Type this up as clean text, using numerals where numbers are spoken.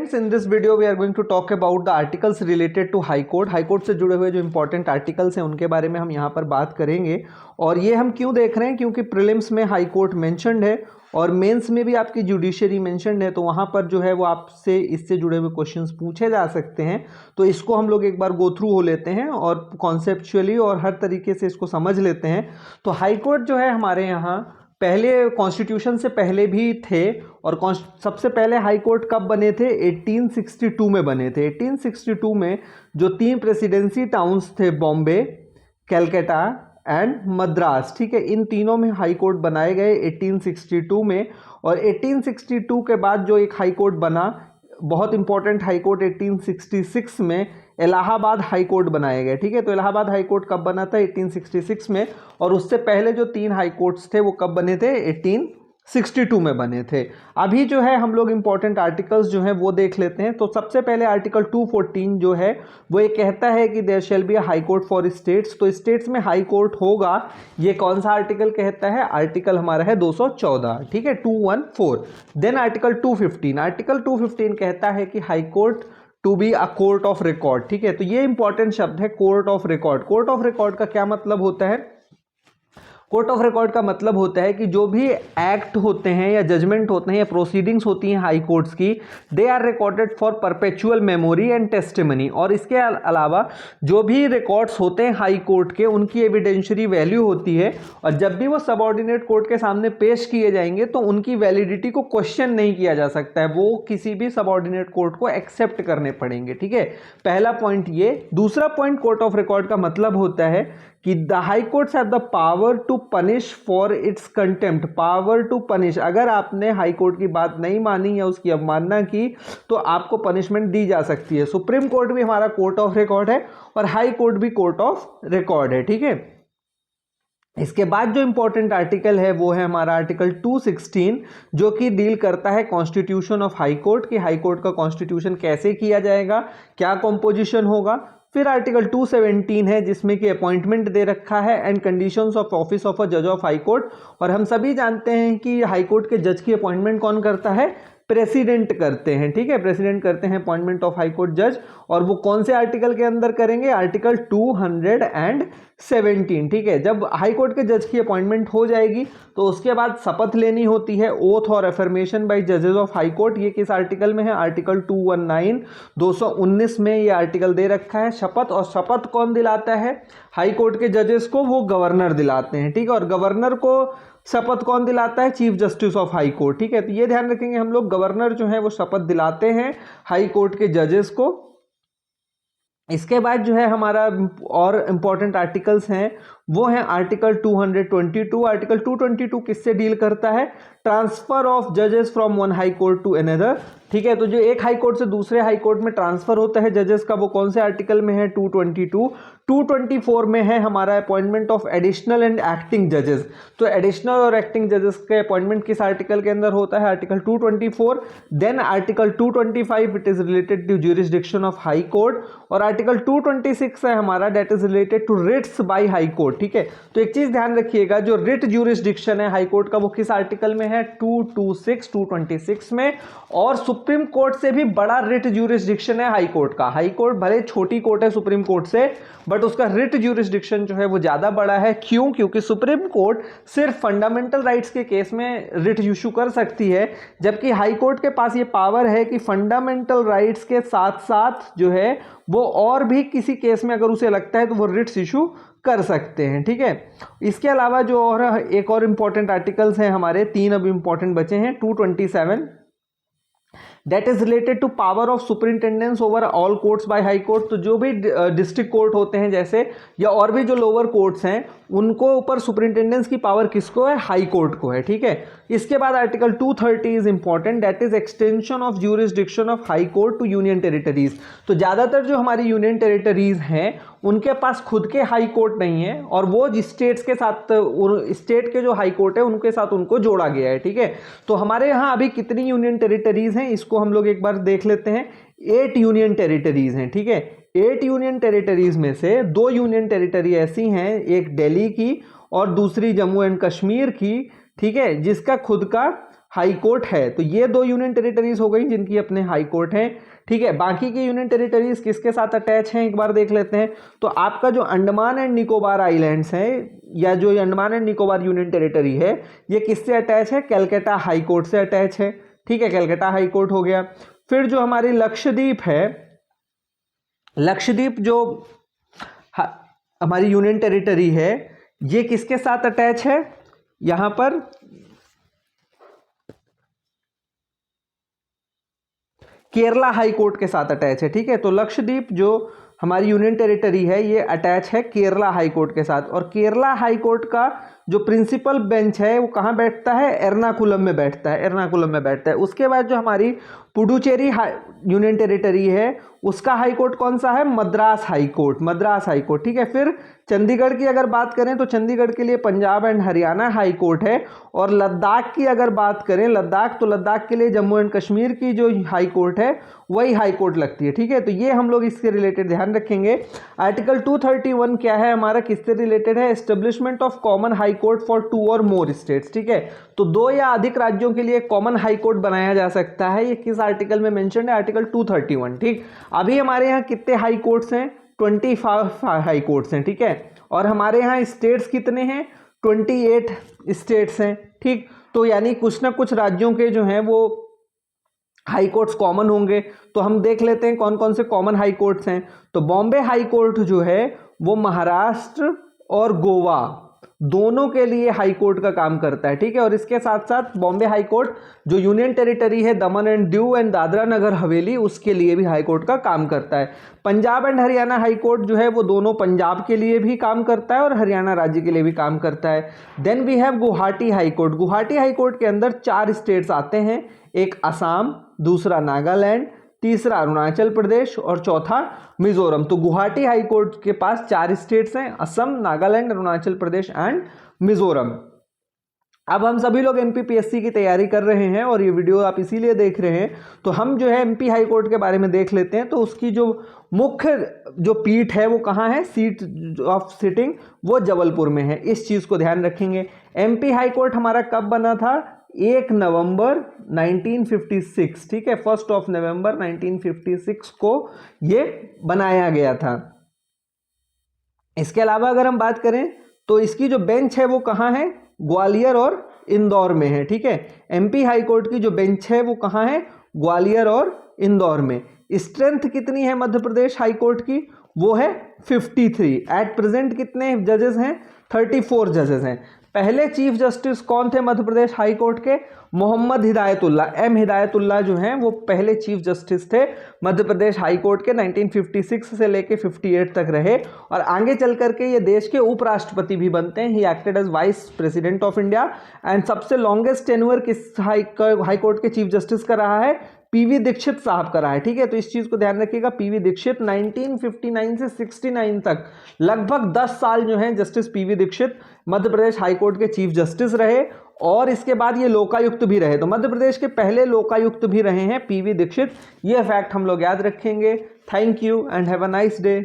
Friends, in this video we are going to talk about the articles related to high court. High court से जुड़े हुए जो important articles हैं उनके बारे में हम यहाँ पर बात करेंगे। और ये हम क्यों देख रहे हैं, क्योंकि प्रीलिम्स में हाई कोर्ट मेंशन्ड है और मेंस में भी आपकी जुडिशरी मेंशन्ड है, तो वहाँ पर जो है वो आपसे इससे जुड़े हुए क्वेश्चंस पूछे जा सकते हैं। तो इसको हम लोग एक बार गो थ्रू हो लेते हैं और कॉन्सेप्चुअली और हर तरीके से इसको समझ लेते हैं। तो हाई कोर्ट जो है हमारे यहाँ पहले कॉन्स्टिट्यूशन से पहले भी थे और सबसे पहले हाई कोर्ट कब बने थे? 1862 में बने थे। 1862 में जो 3 प्रेसिडेंसी टाउन्स थे, बॉम्बे, कलकत्ता एंड मद्रास, ठीक है, इन तीनों में हाई कोर्ट बनाए गए 1862 में। और 1862 के बाद जो एक हाई कोर्ट बना, बहुत इंपॉर्टेंट हाई कोर्ट, 1866 में इलाहाबाद हाई कोर्ट बनाए गए। ठीक है, तो इलाहाबाद हाई कोर्ट कब बना था? 1866 में। और उससे पहले जो 3 हाई कोर्ट्स थे वो कब बने थे? 1862 में बने थे। अभी जो है हम लोग इंपॉर्टेंट आर्टिकल्स जो हैं वो देख लेते हैं। तो सबसे पहले आर्टिकल 214 जो है वो ये कहता है कि there shall be a high court for states. तो स्टेट्स में हाई कोर्ट होगा। ये कौन सा आर्टिकल कहता है? आर्टिकल हमारा है 214, ठीक है, 214। देन आर्टिकल 215, आर्टिकल 215 कहता है कि high court to be a court of record. ठीक है, तो ये इंपॉर्टेंट शब्द है, court of record. Court of record का क्या मतलब होता है? कोर्ट ऑफ रिकॉर्ड का मतलब होता है कि जो भी एक्ट होते हैं या जजमेंट होते हैं या प्रोसीडिंग्स होती हैं हाई कोर्ट्स की, they are recorded for perpetual memory and testimony. और इसके अलावा जो भी रिकॉर्ड्स होते हैं हाई कोर्ट के, उनकी एविडेंशियरी वैल्यू होती है और जब भी वो सबऑर्डिनेट कोर्ट के सामने पेश किए जाएंगे तो उनकी वैलिडिटी को क्वेश्चन नहीं किया जा सकता है, वो किसी भी सबऑर्डिनेट कोर्ट को एक्सेप्ट करने पड़ेंगे। ठीक है, पहला पॉइंट ये। दूसरा पॉइंट कोर्ट ऑफ रिकॉर्ड का मतलब होता है कि the high courts have the power to punish for its contempt. Power to punish, अगर आपने हाई कोर्ट की बात नहीं मानी या उसकी अवमानना की तो आपको पनिशमेंट दी जा सकती है। सुप्रीम कोर्ट भी हमारा कोर्ट ऑफ रिकॉर्ड है और हाई कोर्ट भी कोर्ट ऑफ रिकॉर्ड है। ठीक है, इसके बाद जो इंपॉर्टेंट आर्टिकल है वो है हमारा आर्टिकल 216, जो कि डील करता है कॉन्स्टिट्यूशन ऑफ हाई कोर्ट, कि हाई कोर्ट का कॉन्स्टिट्यूशन कैसे किया जाएगा, क्या कॉम्पोजिशन होगा। फिर आर्टिकल 217 है जिसमें कि अपॉइंटमेंट दे रखा है and conditions of office of a जज ऑफ हाई कोर्ट। और हम सभी जानते हैं कि हाई कोर्ट के जज की अपॉइंटमेंट कौन करता है? प्रेसिडेंट करते हैं। ठीक है, प्रेसिडेंट करते हैं अपॉइंटमेंट ऑफ हाई कोर्ट जज। और वो कौन से आर्टिकल के अंदर करेंगे? आर्टिकल 217। ठीक है, जब हाई कोर्ट के जज की अपॉइंटमेंट हो जाएगी तो उसके बाद शपथ लेनी होती है, ओथ और अफर्मेशन बाय जजेस ऑफ हाई कोर्ट। ये किस आर्टिकल में है? आर्टिकल 219, 219 में ये आर्टिकल दे रखा है, शपथ। और शपथ कौन दिलाता है हाई कोर्ट के जजेस को? वो गवर्नर दिलाते हैं। ठीक है, और गवर्नर को शपथ कौन दिलाता है? Chief justice of high court. ठीक है, तो ये ध्यान रखेंगे हम लोग, गवर्नर जो है वो शपथ दिलाते हैं हाई कोर्ट के जजेस को। इसके बाद जो है हमारा और इंपॉर्टेंट आर्टिकल्स हैं वो हैं आर्टिकल 222। आर्टिकल 222 किससे डील करता है? ट्रांसफर ऑफ जजेस from one high court to another. ठीक है, तो जो एक हाई कोर्ट से दूसरे हाई कोर्ट में ट्रांसफर होता है जजेस का, वो कौन से आर्टिकल में है? 222। 224 में है हमारा appointment of additional and acting जजेस। तो एडिशनल और एक्टिंग जजेस के अपॉइंटमेंट किस आर्टिकल के अंदर होता है? Article 224। Then article 225, it is related to jurisdiction of high court. और आर्टिकल 226 है हमारा, that is related to writs by high court. ठीक है, तो एक चीज ध्यान रखिएगा, जो रिट ज्यूरिसडिक्शन है हाई कोर्ट का वो किस आर्टिकल में है? 226, 226 में। और सुप्रीम कोर्ट से भी बड़ा रिट ज्यूरिसडिक्शन है हाई कोर्ट का। हाई कोर्ट भले छोटी कोर्ट है सुप्रीम कोर्ट से, बट उसका रिट ज्यूरिसडिक्शन जो है वो ज्यादा बड़ा है। क्यों? क्योंकि सुप्रीम कोर्ट सिर्फ फंडामेंटल राइट्स के केस में रिट इशू कर सकती है, जबकि हाई कोर्ट के पास ये पावर है कि फंडामेंटल राइट्स के साथ साथ जो है वो और भी किसी केस में अगर उसे लगता है तो वो रिट्स इशू कर सकते हैं। ठीक है, इसके अलावा जो और एक और इंपॉर्टेंट आर्टिकल्स हैं हमारे, 3 अब इंपॉर्टेंट बचे हैं। 227, that is related to power of superintendence over all courts by high court. तो जो भी डिस्ट्रिक्ट कोर्ट होते हैं जैसे, या और भी जो लोअर कोर्ट्स हैं, उनको ऊपर सुपरिंटेंडेंस की पावर किसको है? हाई कोर्ट को है। ठीक है, इसके बाद article 230 is important, that is extension of jurisdiction of high court to union territories. तो ज्यादातर जो हमारी यूनियन टेरिटरीज हैं उनके पास खुद के हाई कोर्ट नहीं है और वो जिस स्टेट्स के साथ, स्टेट के जो हाई कोर्ट है उनके साथ उनको जोड़ा गया है। ठीक है, तो हमारे यहाँ अभी कितनी यूनियन टेरिटरीज हैं इसको हम लोग एक बार देख लेते हैं। 8 यूनियन टेरिटरीज हैं। ठीक है, 8 यूनियन टेरिटरीज में से 2 यूनियन टेरिटरी ऐसी हैं, एक दिल्ली की और दूसरी जम्मू एंड कश्मीर की। ठीक है, जिसका खुद का हाई कोर्ट है। तो ये 2 यूनियन टेरिटरीज हो गई जिनकी अपने हाई कोर्ट हैं, ठीक है। बाकी की यूनियन टेरिटरीज किसके साथ अटैच हैं एक बार देख लेते हैं। तो आपका जो अंडमान एंड निकोबार आइलैंड्स हैं, या जो Andaman and Nicobar union territory है, ये किससे अटैच है? कलकत्ता हाई कोर्ट से अटैच है, ठीक है। कलकत्ता हाई कोर्ट हो गया। फिर जो हमारी लक्षद्वीप है, लक्षद्वीप जो हमारी यूनियन टेरिटरी है, ये किसके साथ अटैच है? यहां पर केरला हाई कोर्ट के साथ अटैच है, ठीक है। तो लक्षद्वीप जो हमारी यूनियन टेरिटरी है, ये अटैच है केरला हाई कोर्ट के साथ। और केरला हाई कोर्ट का जो प्रिंसिपल बेंच है वो कहाँ बैठता है? एर्नाकुलम में बैठता है, एर्नाकुलम में बैठता है। उसके बाद जो हमारी पुडुचेरी यूनियन टेरिटरी है, उसका हाई कोर्ट कौन सा है? Madras high court, Madras high court, ठीक है। फिर चंडीगढ़ की अगर बात करें तो चंडीगढ़ के लिए Punjab and Haryana high court है। और लद्दाख की अगर बात करें, लद्दाख, तो लद्दाख के लिए जम्मू एंड कश्मीर की जो हाई कोर्ट है वही हाई कोर्ट लगती है, ठीक है। तो ये हम लोग इसके रिलेटेड ध्यान रखेंगे। आर्टिकल 231 क्या है हमारा, किससे रिलेटेड है? Establishment of common high court for 2 और मोर स्टेट्स, ठीक है। तो 2 या अधिक राज्यों के लिए कॉमन हाई कोर्ट बनाया जा सकता है। ये किस आर्टिकल में मेंशन है? आर्टिकल 231, ठीक। अभी हमारे यहाँ कितने हाई कोर्ट्स हैं? 25 हाई कोर्ट्स हैं, ठीक है। और हमारे यहाँ स्टेट्स कितने हैं? 28 स्टेट्स हैं, ठीक। तो यानी कुछ ना कुछ राज्यों के जो हैं वो हाई कोर्ट्स कॉमन होंगे। तो हम देख लेते हैं कौन कौन से कॉमन हाई कोर्ट्स हैं। तो बॉम्बे हाई कोर्ट जो है वो महाराष्ट्र और गोवा दोनों के लिए हाई कोर्ट का काम करता है, ठीक है। और इसके साथ साथ बॉम्बे हाई कोर्ट जो यूनियन टेरिटरी है दमन एंड दीव एंड दादरा नगर हवेली, उसके लिए भी हाई कोर्ट का काम करता है। Punjab and Haryana high court जो है वो दोनों पंजाब के लिए भी काम करता है और हरियाणा राज्य के लिए भी काम करता है। Then we have Guwahati high court. Guwahati high court के अंदर 4 स्टेट्स आते हैं, एक असम, दूसरा नागालैंड, तीसरा अरुणाचल प्रदेश और चौथा मिजोरम। तो गुवाहाटी हाई कोर्ट के पास 4 स्टेट्स हैं, असम, नागालैंड, अरुणाचल प्रदेश एंड मिजोरम। अब हम सभी लोग एमपीपीएससी की तैयारी कर रहे हैं और ये वीडियो आप इसीलिए देख रहे हैं। तो हम जो है एमपी हाई कोर्ट के बारे में देख लेते हैं। तो उसकी जो मुख्य जो पीठ है वो कहाँ है? सीट ऑफ सिटिंग वो जबलपुर में है। इस चीज़ को ध्यान रखेंगे। एमपी हाई कोर्ट हमारा कब बना था? 1 नवंबर 1956, ठीक है। 1 नवंबर 1956 को ये बनाया गया था। इसके अलावा अगर हम बात करें तो इसकी जो बेंच है वो कहाँ है? ग्वालियर और इंदौर में है, ठीक है। एमपी हाई कोर्ट की जो बेंच है वो कहाँ है? ग्वालियर और इंदौर में। स्ट्रेंथ कितनी है मध्य प्रदेश हाई कोर्ट की? वो है 53। एट प्रेजेंट कितने जजेस हैं? 34 जजेस हैं। पहले चीफ जस्टिस कौन थे मध्य प्रदेश हाई कोर्ट के? मोहम्मद हिदायतुल्ला, एम हिदायतुल्ला जो हैं वो पहले चीफ जस्टिस थे मध्य प्रदेश हाई कोर्ट के। 1956 से लेके 58 तक रहे और आगे चल करके ये देश के उपराष्ट्रपति भी बनते हैं। He acted as vice president of India. And सबसे लॉन्गेस्ट टेन्योर किस हाई कोर्ट के चीफ जस्टिस का रहा है? पीवी दीक्षित साहब का रहा है, ठीक है। तो इस चीज को ध्यान रखिएगा। पीवी दीक्षित 1959 से 69 तक लगभग 10 साल जो हैं justice PV Dixit Madhya Pradesh high court के चीफ जस्टिस रहे। और इसके बाद ये लोकायुक्त भी रहे। तो मध्य प्रदेश के पहले लोकायुक्त भी रहे हैं पीवी दीक्षित। ये फैक्ट हम लोग याद रखेंगे। Thank you and have a nice day.